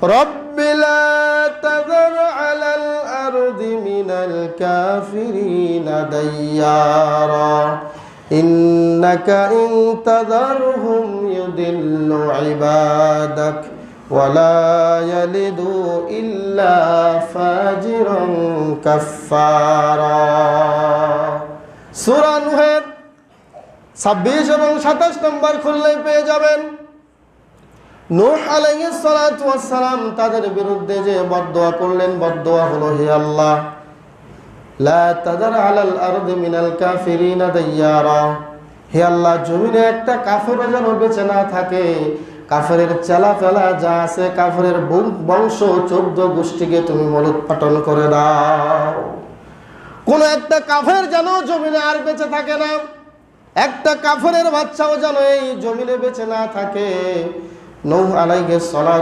রব্বি লা তাযার আলাল আরদি মিনাল কাফিরিনা দাইয়ারা ইন্নাকা ইন তাযারহুম ইউদিল্লু ইবাদাক ওয়ালা ইয়ালিদু ইল্লা ফাজিরান কাফফারা। সূরা নূহের 26 এবং 27 নম্বর খুললেই পেয়ে যাবেন। নূহ আলাইহিস সালাতু ওয়াস সালাম তাদের বিরুদ্ধে যে বদদোয়া করলেন, বদদোয়া হলো, হে আল্লাহ লা তাযার আলাল আরদি মিনাল কাফিরিনা দাইয়ারা, হে আল্লাহ জমিনে একটা কাফেরও যেন বেঁচে না থাকে। কাফেরের চেলাফেলা যা আছে, কাফেরের বংশ 14 গোষ্ঠীকে তুমি মূলোৎপাটন করে দাও। কোন একটা কাফের যেন জমিনে আর বেঁচে থাকে না, একটা কাফেরের বাচ্চাও যেন এই জমিনে বেঁচে না থাকে। নূহ আলাইহিস সালাতু